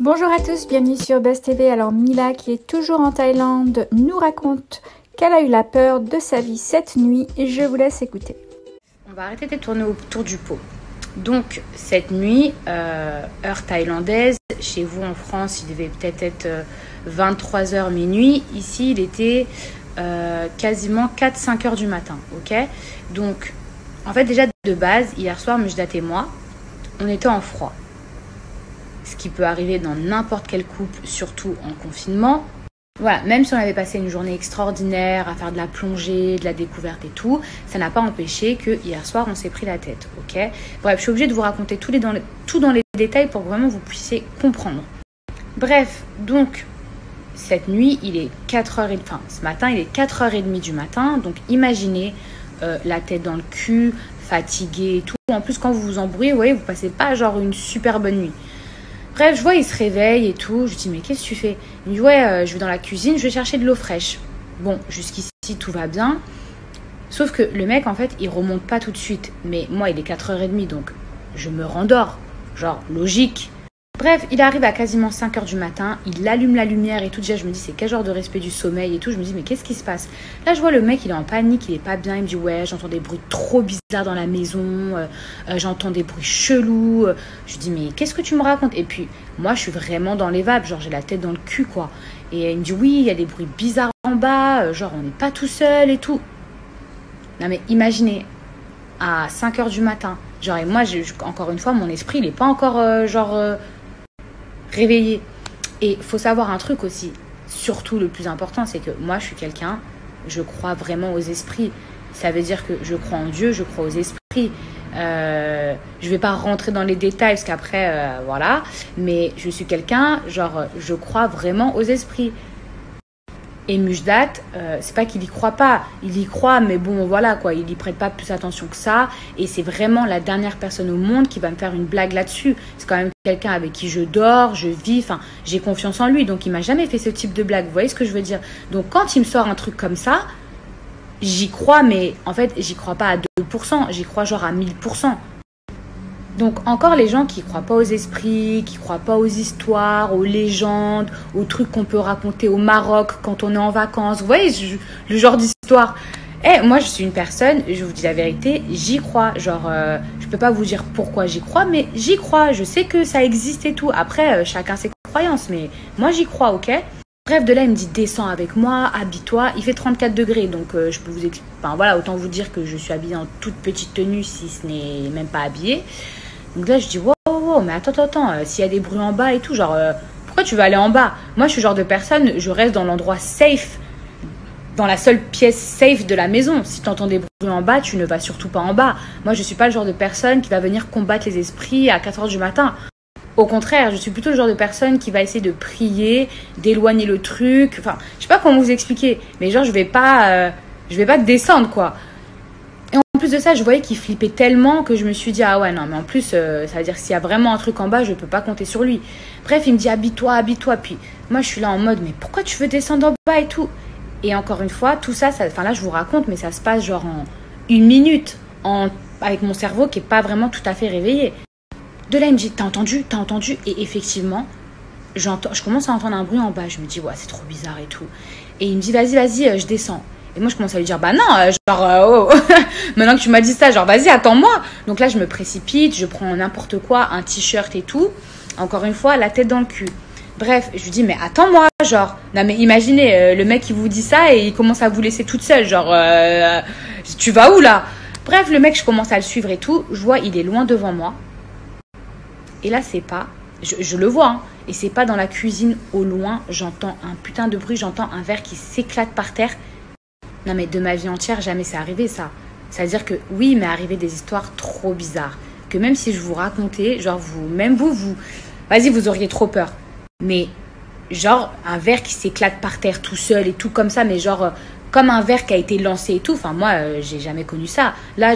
Bonjour à tous, bienvenue sur Buzz TV. Alors Mila, qui est toujours en Thaïlande, nous raconte qu'elle a eu la peur de sa vie cette nuit. Je vous laisse écouter. On va arrêter de tourner autour du pot. Donc cette nuit, heure thaïlandaise, chez vous en France, il devait peut-être être 23h minuit. Ici, il était quasiment 4-5 heures du matin. Ok. Donc, en fait, déjà de base, hier soir, Mujdat et moi, on était en froid. Ce qui peut arriver dans n'importe quel couple, surtout en confinement. Voilà, même si on avait passé une journée extraordinaire à faire de la plongée, de la découverte et tout, ça n'a pas empêché que hier soir, on s'est pris la tête, ok? Bref, je suis obligée de vous raconter tout dans les détails pour que vraiment vous puissiez comprendre. Bref, donc, cette nuit, il est 4h30, enfin, ce matin, il est 4h30 du matin, donc imaginez la tête dans le cul, fatigué et tout. En plus, quand vous vous embrouillez, vous voyez, vous passez pas genre une super bonne nuit. Bref, je vois, il se réveille et tout. Je dis, mais qu'est-ce que tu fais? Il me dit, ouais, je vais dans la cuisine, je vais chercher de l'eau fraîche. Bon, jusqu'ici, tout va bien. Sauf que le mec, en fait, il remonte pas tout de suite. Mais moi, il est 4h30, donc je me rendors. Genre, logique. Bref, il arrive à quasiment 5h du matin. Il allume la lumière et tout. Déjà, je me dis, c'est quel genre de respect du sommeil et tout. Je me dis, mais qu'est-ce qui se passe? Là, je vois le mec, il est en panique, il est pas bien. Il me dit, ouais, j'entends des bruits trop bizarres dans la maison. J'entends des bruits chelous. Je lui dis, mais qu'est-ce que tu me racontes? Et puis, moi, je suis vraiment dans les vapes. Genre, j'ai la tête dans le cul, quoi. Et il me dit, oui, il y a des bruits bizarres en bas. Genre, on n'est pas tout seul et tout. Non, mais imaginez, à 5h du matin. Genre, et moi, encore une fois, mon esprit, il n'est pas encore, réveillé. Et faut savoir un truc aussi, surtout le plus important, c'est que moi je suis quelqu'un, je crois vraiment aux esprits. Ça veut dire que je crois en Dieu, je crois aux esprits. Je vais pas rentrer dans les détails parce qu'après voilà, mais je suis quelqu'un, genre je crois vraiment aux esprits. Et Mujdat, c'est pas qu'il y croit pas, il y croit, mais bon voilà quoi, il y prête pas plus attention que ça. Et c'est vraiment la dernière personne au monde qui va me faire une blague là-dessus. C'est quand même quelqu'un avec qui je dors, je vis, enfin j'ai confiance en lui, donc il m'a jamais fait ce type de blague. Vous voyez ce que je veux dire? Donc quand il me sort un truc comme ça, j'y crois, mais en fait j'y crois pas à 2%, j'y crois genre à 1000%. Donc encore les gens qui croient pas aux esprits, qui croient pas aux histoires, aux légendes, aux trucs qu'on peut raconter au Maroc quand on est en vacances. Vous voyez le genre d'histoire. Moi je suis une personne, je vous dis la vérité, j'y crois. Genre je peux pas vous dire pourquoi j'y crois, mais j'y crois. Je sais que ça existe et tout. Après chacun ses croyances, mais moi j'y crois, ok? Bref, de là, il me dit, descends avec moi, habille-toi. Il fait 34 degrés, donc je peux vous expliquer. Enfin, voilà, autant vous dire que je suis habillée en toute petite tenue, si ce n'est même pas habillée. Donc là, je dis, wow, mais attends, s'il y a des bruits en bas et tout, genre, pourquoi tu vas aller en bas? Moi, je suis le genre de personne, je reste dans l'endroit safe, dans la seule pièce safe de la maison. Si tu entends des bruits en bas, tu ne vas surtout pas en bas. Moi, je suis pas le genre de personne qui va venir combattre les esprits à 4h du matin. Au contraire, je suis plutôt le genre de personne qui va essayer de prier, d'éloigner le truc. Enfin, je sais pas comment vous expliquer, mais genre je vais pas descendre quoi. Et en plus de ça, je voyais qu'il flippait tellement que je me suis dit ah ouais non mais en plus ça veut dire que s'il y a vraiment un truc en bas, je peux pas compter sur lui. Bref, il me dit habille-toi. Puis moi je suis là en mode mais pourquoi tu veux descendre en bas et tout. Et encore une fois, tout ça, enfin là je vous raconte, mais ça se passe genre en 1 minute, avec mon cerveau qui est pas vraiment tout à fait réveillé. De là, il me dit, t'as entendu? Et effectivement, je commence à entendre un bruit en bas. Je me dis, ouais, c'est trop bizarre et tout. Et il me dit, vas-y, je descends. Et moi, je commence à lui dire, bah non, oh. Maintenant que tu m'as dit ça, genre, vas-y, attends-moi. Donc là, je me précipite, je prends n'importe quoi, un t-shirt et tout. Encore une fois, la tête dans le cul. Bref, je lui dis, mais attends-moi, genre. Non, mais imaginez, le mec, il vous dit ça et il commence à vous laisser toute seule. Genre, tu vas où là? Bref, le mec, je commence à le suivre et tout. Je vois, il est loin devant moi. Et là, c'est pas... Je le vois, hein. Et c'est pas dans la cuisine au loin. J'entends un putain de bruit. J'entends un verre qui s'éclate par terre. Non, mais de ma vie entière, jamais c'est arrivé, ça. C'est-à-dire que, oui, il m'est arrivé des histoires trop bizarres. Que même si je vous racontais, genre, vous... Vas-y, vous auriez trop peur. Mais, genre, un verre qui s'éclate par terre tout seul et tout comme ça. Mais genre, comme un verre qui a été lancé et tout. Enfin, moi, j'ai jamais connu ça. Là...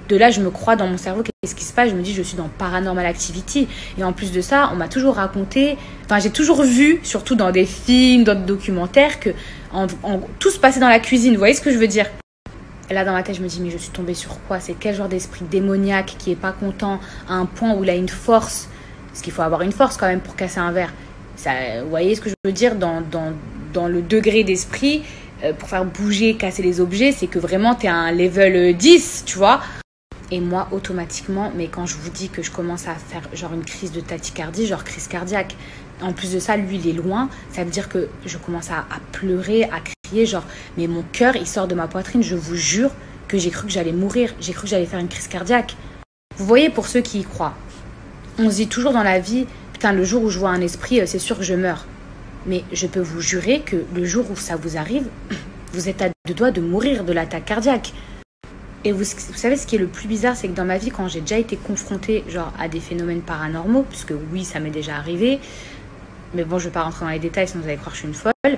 De là, je me crois dans mon cerveau, qu'est-ce qui se passe? Je me dis, je suis dans Paranormal Activity. Et en plus de ça, on m'a toujours raconté, enfin, j'ai toujours vu, surtout dans des films, dans des documentaires, que tout se passait dans la cuisine. Vous voyez ce que je veux dire? Et là, dans ma tête, je me dis, mais je suis tombée sur quoi? C'est quel genre d'esprit démoniaque qui est pas content à un point où il a une force Parce qu'il faut avoir une force quand même pour casser un verre. Ça, vous voyez ce que je veux dire dans le degré d'esprit, pour faire bouger, casser les objets, c'est que vraiment tu es à un level 10, tu vois. Et moi, automatiquement, mais quand je vous dis que je commence à faire genre une crise de tachycardie, genre crise cardiaque, en plus de ça, lui, il est loin, ça veut dire que je commence à pleurer, à crier, genre, mais mon cœur, il sort de ma poitrine, je vous jure que j'ai cru que j'allais mourir, j'ai cru que j'allais faire une crise cardiaque. Vous voyez, pour ceux qui y croient, on se dit toujours dans la vie, putain, le jour où je vois un esprit, c'est sûr que je meurs. Mais je peux vous jurer que le jour où ça vous arrive, vous êtes à deux doigts de mourir de l'attaque cardiaque. Et vous savez ce qui est le plus bizarre, c'est que dans ma vie, quand j'ai déjà été confrontée genre, à des phénomènes paranormaux, puisque oui, ça m'est déjà arrivé, mais bon, je ne vais pas rentrer dans les détails, sinon vous allez croire que je suis une folle,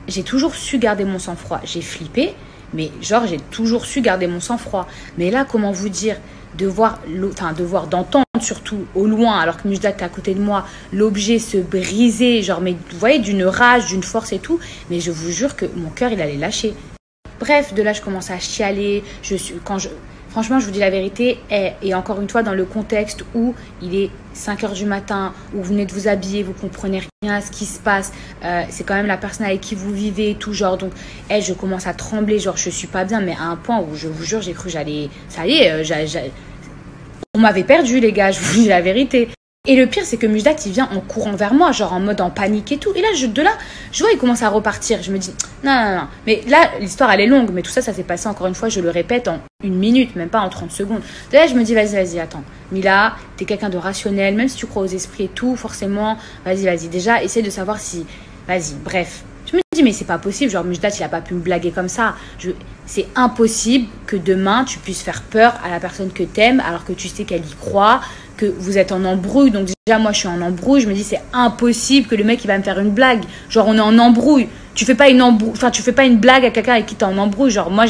j'ai toujours su garder mon sang-froid. J'ai flippé, mais genre, j'ai toujours su garder mon sang-froid. Mais là, comment vous dire, d'entendre surtout au loin, alors que Mujdat est à côté de moi, l'objet se briser, genre, mais vous voyez, d'une rage, d'une force et tout, mais je vous jure que mon cœur, il allait lâcher. Bref, de là, je commence à chialer. Franchement, je vous dis la vérité. Et encore une fois, dans le contexte où il est 5h du matin, où vous venez de vous habiller, vous comprenez rien à ce qui se passe. C'est quand même la personne avec qui vous vivez, tout genre. Donc, je commence à trembler. Genre, je suis pas bien, mais à un point où je vous jure, j'ai cru que j'allais... Ça y est, on m'avait perdu, les gars. Je vous dis la vérité. Et le pire, c'est que Mujdat, il vient en courant vers moi, genre en mode en panique et tout. Et là, je vois, il commence à repartir. Je me dis, non. Mais là, l'histoire, elle est longue. Mais tout ça, ça s'est passé, encore une fois, je le répète, en 1 minute, même pas en 30 secondes. De là, je me dis, vas-y, attends. Mila, t'es quelqu'un de rationnel, même si tu crois aux esprits et tout, forcément, vas-y. Déjà, essaie de savoir si... Vas-y, bref. Je me dis, mais c'est pas possible. Genre, Mujdat, il a pas pu me blaguer comme ça. C'est impossible que demain, tu puisses faire peur à la personne que t'aimes, alors que tu sais qu'elle y croit, que vous êtes en embrouille. Donc déjà, moi, je suis en embrouille. Je me dis, c'est impossible que le mec, il va me faire une blague. Genre, on est en embrouille. Tu fais pas une blague à quelqu'un avec qui t'es en embrouille. Genre, moi,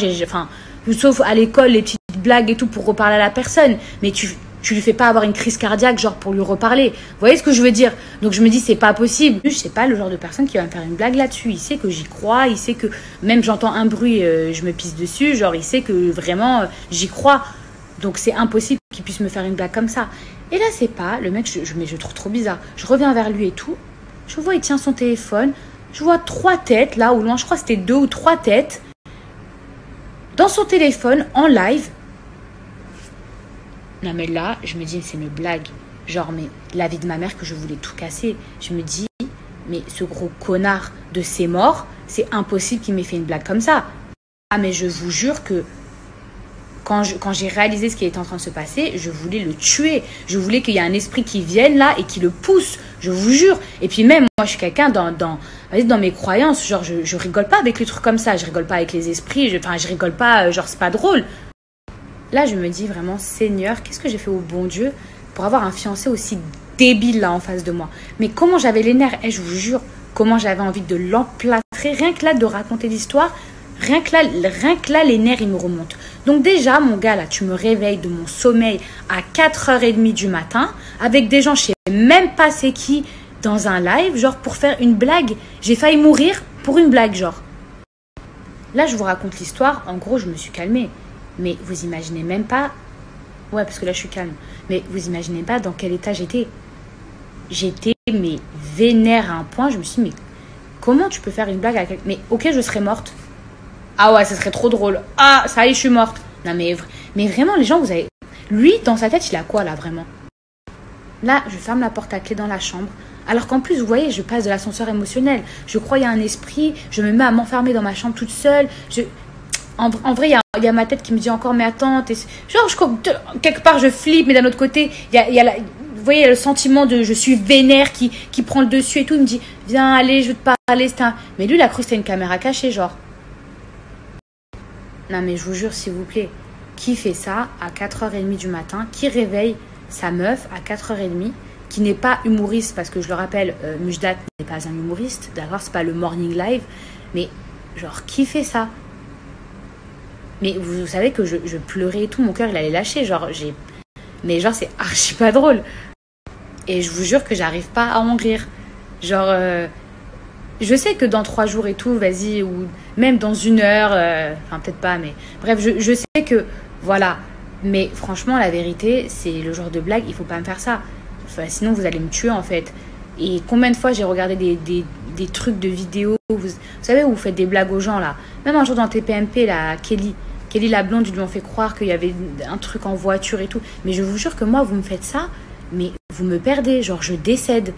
sauf à l'école, les petites blagues et tout pour reparler à la personne. Mais tu lui fais pas avoir une crise cardiaque, genre, pour lui reparler. Vous voyez ce que je veux dire? Donc, je me dis, c'est pas possible. Je sais pas le genre de personne qui va me faire une blague là-dessus. Il sait que j'y crois. Il sait que même j'entends un bruit, je me pisse dessus. Genre, il sait que vraiment, j'y crois. Donc, c'est impossible qu'il puisse me faire une blague comme ça. Et là, c'est pas, le mec, je trouve trop bizarre. Je reviens vers lui et tout. Je vois, il tient son téléphone. Je vois 3 têtes, là, au loin. Je crois que c'était 2 ou 3 têtes. Dans son téléphone, en live. Non, mais là, je me dis, c'est une blague. Genre, mais la vie de ma mère que je voulais tout casser. Je me dis, mais ce gros connard de ses morts, c'est impossible qu'il m'ait fait une blague comme ça. Ah, mais je vous jure que quand j'ai réalisé ce qui était en train de se passer, je voulais le tuer. Je voulais qu'il y ait un esprit qui vienne là et qui le pousse. Je vous jure. Et puis même, moi, je suis quelqu'un dans mes croyances. Genre, je rigole pas avec les trucs comme ça. Je rigole pas avec les esprits. Je rigole pas, genre, c'est pas drôle. Là, je me dis vraiment, Seigneur, qu'est-ce que j'ai fait au bon Dieu pour avoir un fiancé aussi débile là en face de moi. Mais comment j'avais les nerfs. Je vous jure, comment j'avais envie de l'emplâtrer. Rien que là, de raconter l'histoire. Rien que là, les nerfs, ils me remontent. Donc déjà, mon gars, là, tu me réveilles de mon sommeil à 4h30 du matin avec des gens, je sais même pas c'est qui, dans un live, genre pour faire une blague. J'ai failli mourir pour une blague, genre. Là, je vous raconte l'histoire. En gros, je me suis calmée. Mais vous imaginez même pas... Ouais, parce que là, je suis calme. Mais vous imaginez pas dans quel état j'étais. J'étais, mais vénère à un point. Je me suis dit, mais comment tu peux faire une blague à quelqu'un... Mais ok, je serais morte. Ah ouais, ça serait trop drôle. Ah, ça y est, je suis morte. Non, mais vraiment, les gens, vous avez... Lui, dans sa tête, il a quoi, là, vraiment? Là, je ferme la porte à clé dans la chambre. Alors qu'en plus, vous voyez, je passe de l'ascenseur émotionnel. Je crois qu'il y a un esprit. Je me mets à m'enfermer dans ma chambre toute seule. En vrai, il y a ma tête qui me dit encore, mais attends... Genre, quelque part, je flippe, mais d'un autre côté, vous voyez, il y a le sentiment de je suis vénère qui prend le dessus et tout. Il me dit, viens, allez, je veux te parler. Mais lui, il a cru que c'était une caméra cachée, genre. Non, mais je vous jure, s'il vous plaît, qui fait ça à 4h30 du matin, qui réveille sa meuf à 4h30, qui n'est pas humoriste, parce que je le rappelle, Mujdat n'est pas un humoriste, d'accord, c'est pas le morning live, mais genre, qui fait ça? Mais vous savez que je pleurais et tout, mon cœur, il allait lâcher, genre, mais genre, c'est archi pas drôle. Et je vous jure que j'arrive pas à en rire. Genre... Je sais que dans 3 jours et tout, vas-y, ou même dans 1 heure, enfin peut-être pas, mais bref, je sais que, voilà, Mais franchement, la vérité, c'est le genre de blague, il faut pas me faire ça. Enfin, sinon, vous allez me tuer, en fait. Et combien de fois j'ai regardé des trucs de vidéos, vous savez, où vous faites des blagues aux gens, là. Même un jour dans TPMP, là, Kelly la blonde, ils lui ont fait croire qu'il y avait un truc en voiture et tout. Mais je vous jure que moi, vous me faites ça, mais vous me perdez, genre je décède.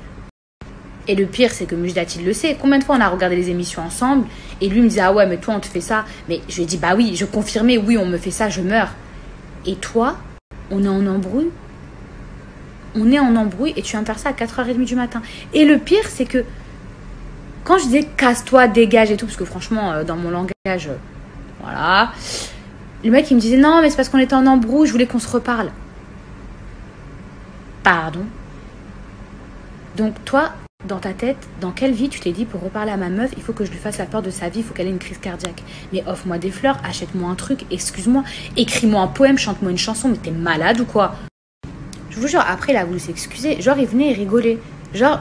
Et le pire, c'est que Mujdat, il le sait. Combien de fois on a regardé les émissions ensemble et lui me disait, ah ouais, mais toi, on te fait ça. Mais je lui ai dit, bah oui, je confirmais, oui, on me fait ça, je meurs. Et toi, on est en embrouille. On est en embrouille et tu viens me faire ça à 4h30 du matin. Et le pire, c'est que quand je disais casse-toi, dégage et tout, parce que franchement, dans mon langage, voilà. Le mec, il me disait, non, mais c'est parce qu'on était en embrouille, je voulais qu'on se reparle. Pardon. Donc toi, dans ta tête, dans quelle vie tu t'es dit, pour reparler à ma meuf, il faut que je lui fasse la peur de sa vie, il faut qu'elle ait une crise cardiaque. Mais offre-moi des fleurs, achète-moi un truc, excuse-moi, écris-moi un poème, chante-moi une chanson, mais t'es malade ou quoi? Je vous jure, après, il a voulu s'excuser. Genre, il venait et rigolait. Genre,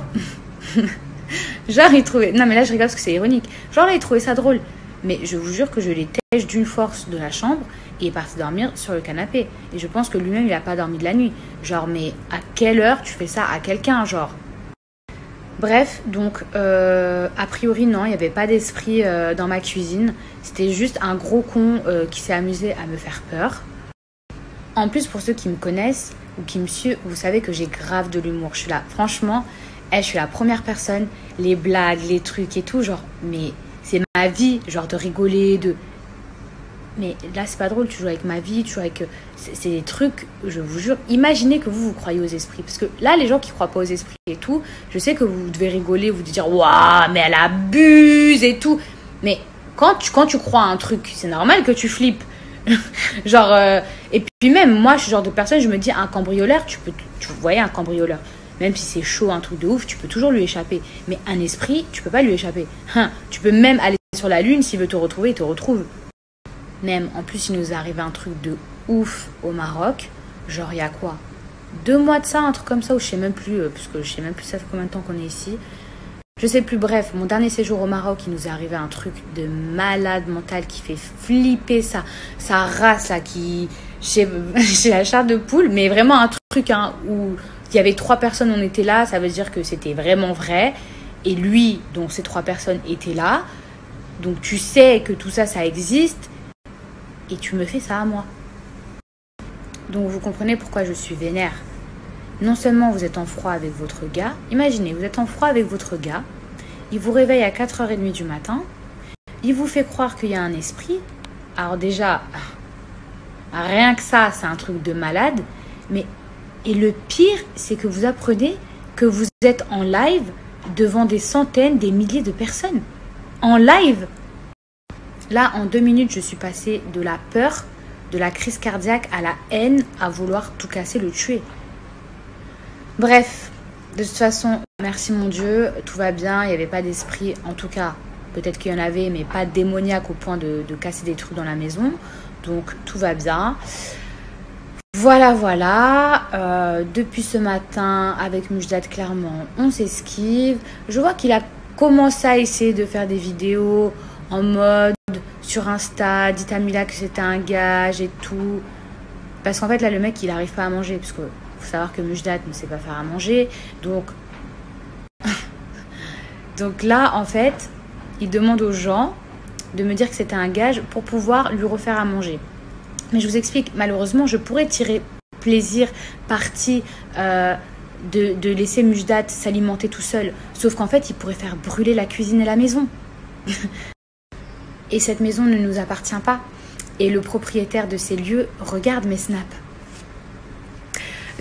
il trouvait... Non, mais là, je rigole parce que c'est ironique. Genre, là, il trouvait ça drôle. Mais je vous jure que je l'ai têche d'une force de la chambre et est parti dormir sur le canapé. Et je pense que lui-même, il n'a pas dormi de la nuit. Genre, mais à quelle heure tu fais ça à quelqu'un, genre? Bref, donc, a priori, non, il n'y avait pas d'esprit dans ma cuisine. C'était juste un gros con qui s'est amusé à me faire peur. En plus, pour ceux qui me connaissent ou qui me suivent, vous savez que j'ai grave de l'humour. Je suis là, franchement, je suis la première personne, les blagues, les trucs et tout, genre, mais c'est ma vie, genre de rigoler, de... Mais là, c'est pas drôle, tu joues avec ma vie, tu joues avec... C'est des trucs, je vous jure, imaginez que vous croyez aux esprits. Parce que là, les gens qui croient pas aux esprits et tout, je sais que vous devez rigoler, vous dire, waouh, mais elle abuse et tout. Mais quand tu crois à un truc, c'est normal que tu flippes. Genre, et puis même, moi, je suis le genre de personne, je me dis, un cambrioleur, tu voyais un cambrioleur, même si c'est chaud, un truc de ouf, tu peux toujours lui échapper. Mais un esprit, tu peux pas lui échapper. Tu peux même aller sur la lune, s'il veut te retrouver, il te retrouve. Même, en plus, il nous est arrivé un truc de ouf au Maroc. Genre, il y a quoi, 2 mois de ça, un truc comme ça, ou je sais même plus, parce que je sais même plus ça fait combien de temps qu'on est ici. Je sais plus, bref, mon dernier séjour au Maroc, il nous est arrivé un truc de malade mental qui fait flipper sa race, là, qui... J'ai la chair de poule, mais vraiment un truc hein, où il y avait 3 personnes, on était là, ça veut dire que c'était vraiment vrai. Et lui, donc ces 3 personnes étaient là. Donc tu sais que tout ça, ça existe. Et tu me fais ça à moi. Donc vous comprenez pourquoi je suis vénère. Non seulement vous êtes en froid avec votre gars, imaginez, vous êtes en froid avec votre gars, il vous réveille à 4h30 du matin, il vous fait croire qu'il y a un esprit. Alors déjà, rien que ça, c'est un truc de malade. Mais, et le pire, c'est que vous apprenez que vous êtes en live devant des centaines, des milliers de personnes. En live. Là, en 2 minutes, je suis passée de la peur, de la crise cardiaque à la haine, à vouloir tout casser, le tuer. Bref, de toute façon, merci mon Dieu, tout va bien, il n'y avait pas d'esprit, en tout cas, peut-être qu'il y en avait, mais pas démoniaque au point de casser des trucs dans la maison. Donc, tout va bien. Voilà. Depuis ce matin, avec Mujdat, clairement, on s'esquive. Je vois qu'il a commencé à essayer de faire des vidéos en mode sur Insta, dites à Mila que c'était un gage et tout. Parce qu'en fait, là, le mec, il n'arrive pas à manger. Parce qu'il faut savoir que Mujdat ne sait pas faire à manger. Donc là, en fait, il demande aux gens de me dire que c'était un gage pour pouvoir lui refaire à manger. Mais je vous explique, malheureusement, je pourrais tirer plaisir, parti de laisser Mujdat s'alimenter tout seul. Sauf qu'en fait, il pourrait faire brûler la cuisine et la maison. Et cette maison ne nous appartient pas. Et le propriétaire de ces lieux regarde mes snaps.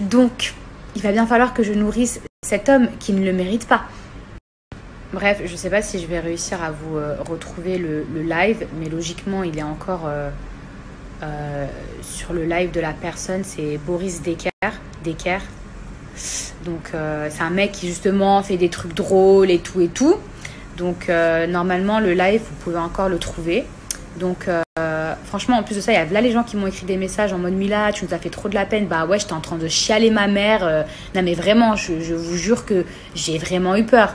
Donc, il va bien falloir que je nourrisse cet homme qui ne le mérite pas. Bref, je ne sais pas si je vais réussir à vous retrouver le live, mais logiquement, il est encore sur le live de la personne. C'est Boris Decker. Donc, c'est un mec qui, justement, fait des trucs drôles et tout. Donc, normalement, le live, vous pouvez encore le trouver. Donc, franchement, en plus de ça, il y a là les gens qui m'ont écrit des messages en mode « Mila, tu nous as fait trop de la peine. » Bah ouais, j'étais en train de chialer ma mère. Non, mais vraiment, je vous jure que j'ai vraiment eu peur.